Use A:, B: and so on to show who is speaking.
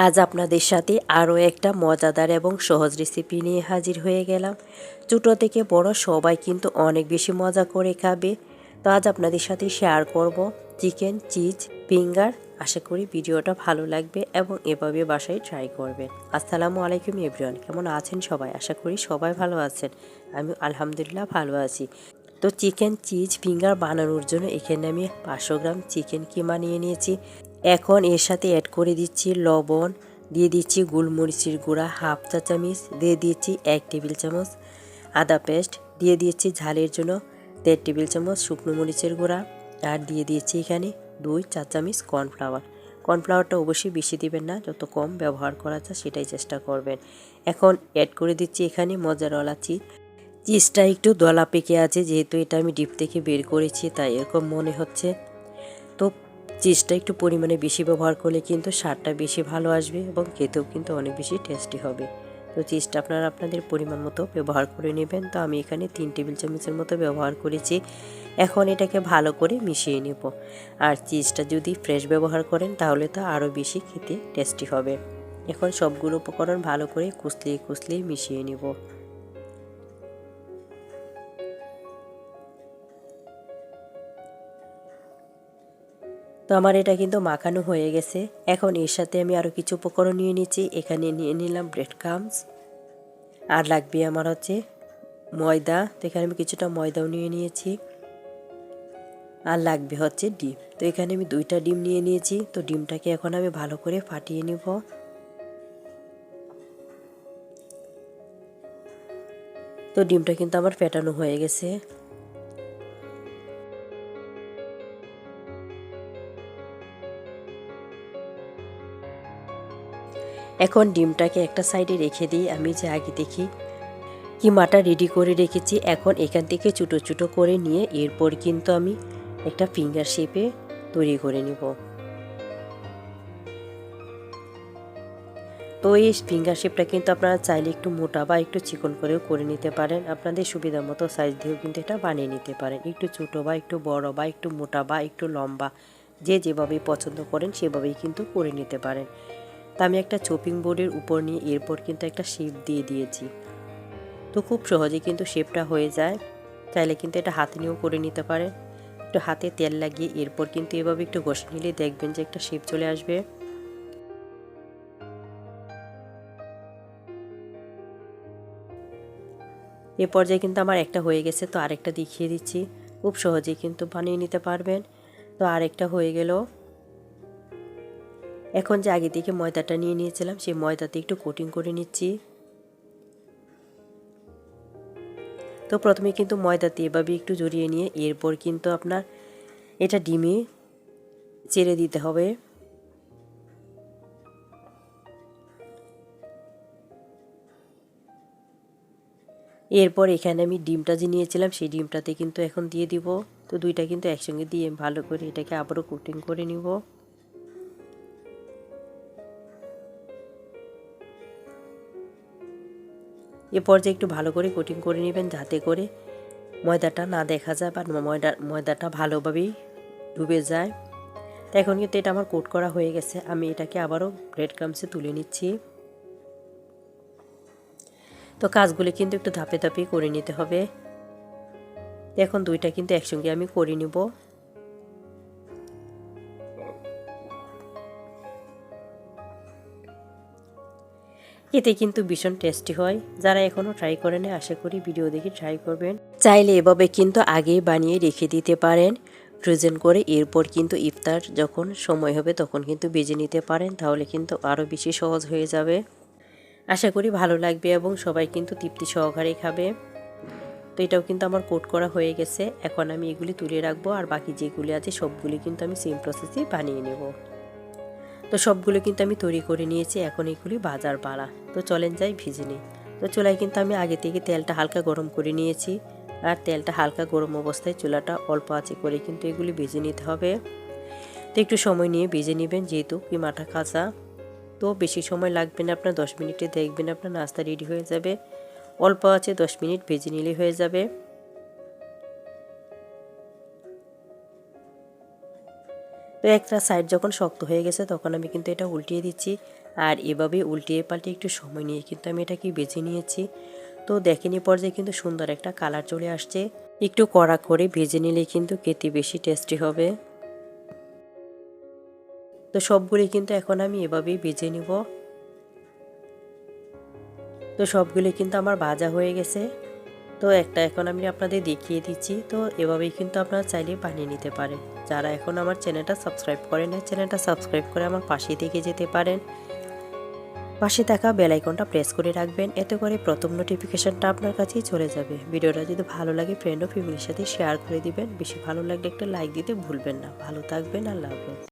A: আজ আপনাদের সাথে আরও একটা মজাদার এবং সহজ রেসিপি নিয়ে হাজির হয়ে গেলাম। ছোটো থেকে বড় সবাই কিন্তু অনেক বেশি মজা করে খাবে। তো আজ আপনাদের সাথে শেয়ার করব চিকেন চিজ ফিঙ্গার। আশা করি ভিডিওটা ভালো লাগবে এবং এভাবে বাসায় ট্রাই করবেন। আসসালামু আলাইকুম এভরিওয়ান, কেমন আছেন সবাই? আশা করি সবাই ভালো আছেন। আমি আলহামদুলিল্লাহ ভালো আছি। তো চিকেন চিজ ফিঙ্গার বানানোর জন্য এখানে আমি 500 গ্রাম চিকেন কিমা নিয়ে নিয়েছি। এখন এর সাথে অ্যাড করে দিচ্ছি লবণ, দিয়ে দিচ্ছি গোলমরিচের গুঁড়া হাফ চা চামচ, দিয়ে দিচ্ছি 1 টেবিল চামচ আদা পেস্ট, দিয়ে দিচ্ছি ঝালের জন্য 1.5 টেবিল চামচ শুকনো মরিচের গুঁড়া, আর দিয়ে দিচ্ছি এখানে 2 চা চামচ কর্নফ্লাওয়ার। কর্নফ্লাওয়ারটা অবশ্যই বেশি দিবেন না, যত কম ব্যবহার করা যায় সেটাই চেষ্টা করবেন। এখন অ্যাড করে দিচ্ছি এখানে মজারওয়ালা চিজ। চিজটা একটু দলা পেকে আছে, যেহেতু এটা আমি ডিপ থেকে বের করেছি তাই এরকম মনে হচ্ছে। তো চিজটা একটু পরিমাণে বেশি ব্যবহার করলে কিন্তু স্বাদটা বেশি ভালো আসবে এবং খেতেও কিন্তু অনেক বেশি টেস্টি হবে। তো চিজটা আপনারা আপনাদের পরিমাণ মতো ব্যবহার করে নেবেন। তো আমি এখানে 3 টেবিল চামচের মতো ব্যবহার করেছি। এখন এটাকে ভালো করে মিশিয়ে নেব। আর চিজটা যদি ফ্রেশ ব্যবহার করেন তাহলে তো আরও বেশি খেতে টেস্টি হবে। এখন সবগুলো উপকরণ ভালো করে কুচলিয়ে মিশিয়ে নেব। তো আমার এটা কিন্তু মাখানো হয়ে গেছে। এখন এর সাথে আমি আরও কিছু উপকরণ নিয়ে নিচ্ছি। এখানে নিয়ে নিলাম ব্রেড ক্রাম্বস, আর লাগবে আমার হচ্ছে ময়দা। তো এখানে আমি কিছুটা ময়দাও নিয়ে নিয়েছি, আর লাগবে হচ্ছে ডিম। তো এখানে আমি 2টা ডিম নিয়ে নিয়েছি। তো ডিমটাকে এখন আমি ভালো করে ফাটিয়ে নিব। তো ডিমটা কিন্তু আমার ফেটানো হয়ে গেছে। এখন ডিমটাকে একটা সাইডে রেখে দিই। আমি যে আগে দেখি কিমাটা রেডি করে রেখেছি, এখন এখান থেকে ছোটো ছোটো করে নিয়ে এরপর কিন্তু আমি একটা ফিঙ্গার শেপে তৈরি করে নিব। তো এই ফিঙ্গার শেপটা কিন্তু আপনারা চাইলে একটু মোটা বা একটু চিকন করেও করে নিতে পারেন। আপনাদের সুবিধা মতো সাইজ দিয়েও কিন্তু এটা বানিয়ে নিতে পারেন। একটু ছোটো বা একটু বড় বা একটু মোটা বা একটু লম্বা, যে যেভাবেই পছন্দ করেন সেভাবেই কিন্তু করে নিতে পারেন। তা আমি একটা চপিং বোর্ডের উপর নিয়ে এরপর কিন্তু একটা শেপ দিয়ে দিয়েছি। তো খুব সহজে কিন্তু শেপটা হয়ে যায়। চাইলে কিন্তু এটা হাতে নিয়েও করে নিতে পারেন। একটু হাতে তেল লাগিয়ে এরপর কিন্তু এভাবে একটু ঘষে নিলে দেখবেন যে একটা শেপ চলে আসবে। এ পর্যায়ে কিন্তু আমার একটা হয়ে গেছে, তো আরেকটা দেখিয়ে দিচ্ছি। খুব সহজেই কিন্তু বানিয়ে নিতে পারবেন। তো আরেকটা হয়ে গেল। এখন যে আগে থেকে ময়দাটা নিয়ে নিয়েছিলাম সেই ময়দাতে একটু কোটিং করে নিচ্ছি। তো প্রথমে কিন্তু ময়দাতে এভাবে একটু জড়িয়ে নিয়ে এরপর কিন্তু আপনার এটা ডিমে ছেড়ে দিতে হবে। এরপর এখানে আমি ডিমটা যে নিয়েছিলাম সেই ডিমটাতে কিন্তু এখন দিয়ে দিব। তো দুইটা কিন্তু একসঙ্গে দিয়ে ভালো করে এটাকে আবারও কোটিং করে নিব। এ পর্যায়ে একটু ভালো করে কোটিং করে নেবেন, যাতে করে ময়দাটা না দেখা যায় বা ময়দাটা ভালোভাবেই ডুবে যায়। তো এখন কিন্তু এটা আমার কোট করা হয়ে গেছে। আমি এটাকে আবারও ব্রেড ক্রাম্বসে তুলে নিচ্ছি। তো কাজগুলি কিন্তু একটু ধাপে ধাপে করে নিতে হবে। এখন দুইটা কিন্তু একসঙ্গে আমি করে নিব। এতে কিন্তু ভীষণ টেস্টি হয়। যারা এখনও ট্রাই করেন আশা করি ভিডিও দেখে ট্রাই করবেন। চাইলে এভাবে কিন্তু আগেই বানিয়ে রেখে দিতে পারেন ফ্রোজেন করে। এরপর কিন্তু ইফতার যখন সময় হবে তখন কিন্তু বেজে নিতে পারেন, তাহলে কিন্তু আরও বেশি সহজ হয়ে যাবে। আশা করি ভালো লাগবে এবং সবাই কিন্তু তৃপ্তি সহকারে খাবে। তো এটাও কিন্তু আমার কোট করা হয়ে গেছে। এখন আমি এগুলি তুলে রাখবো, আর বাকি যেগুলি আছে সবগুলি কিন্তু আমি সেম প্রসেসে বানিয়ে নেব। তো সবগুলো কিন্তু আমি তৈরি করে নিয়েছি। এখন এগুলি বাজার পালা। তো চলেন যাই ভেজে নিই। তো চুলায় কিন্তু আমি আগে থেকে তেলটা হালকা গরম করে নিয়েছি, আর তেলটা হালকা গরম অবস্থায় চুলাটা অল্প আঁচে করে কিন্তু এগুলি ভেজে নিতে হবে। তো একটু সময় নিয়ে ভেজে নেবেন, যেহেতু কিমাটা কাঁচা। তো বেশি সময় লাগবে না, আপনার 10 মিনিটে দেখবেন আপনার নাস্তা রেডি হয়ে যাবে। অল্প আছে 10 মিনিট ভেজে নিলে হয়ে যাবে। তো একটা সাইড যখন শক্ত হয়ে গেছে তখন আমি কিন্তু এটা উল্টিয়ে দিচ্ছি। আর এভাবে উল্টিয়ে পাল্টে একটু সময় নিয়ে কিন্তু আমি এটাকে ভেজে নিয়েছি। তো দেখেনি পর্যায়ে কিন্তু সুন্দর একটা কালার চলে আসছে। একটু কড়া করে ভেজে নিলে কিন্তু খেতে বেশি টেস্টি হবে। তো সবগুলি কিন্তু এখন আমি এভাবেই ভেজে নিব। তো সবগুলি কিন্তু আমার ভাজা হয়ে গেছে। তো একটা এখন আমি আপনাদের দেখিয়ে দিচ্ছি। তো এভাবেই কিন্তু আপনারা চাইলে বানিয়ে নিতে পারেন। যারা এখন আমার চ্যানেলটা সাবস্ক্রাইব করেন না, চ্যানেলটা সাবস্ক্রাইব করে আমার পাশে থেকে যেতে পারেন। পাশে থাকা বেল আইকনটা প্রেস করে রাখবেন, এতে করে প্রথম নোটিফিকেশনটা আপনার কাছেই চলে যাবে। ভিডিওটা যদি ভালো লাগে ফ্রেন্ড ও ফ্যামিলির সাথে শেয়ার করে দিবেন। বেশি ভালো লাগলে একটা লাইক দিতে ভুলবেন না। ভালো থাকবেন, আল্লাহ হাফেজ।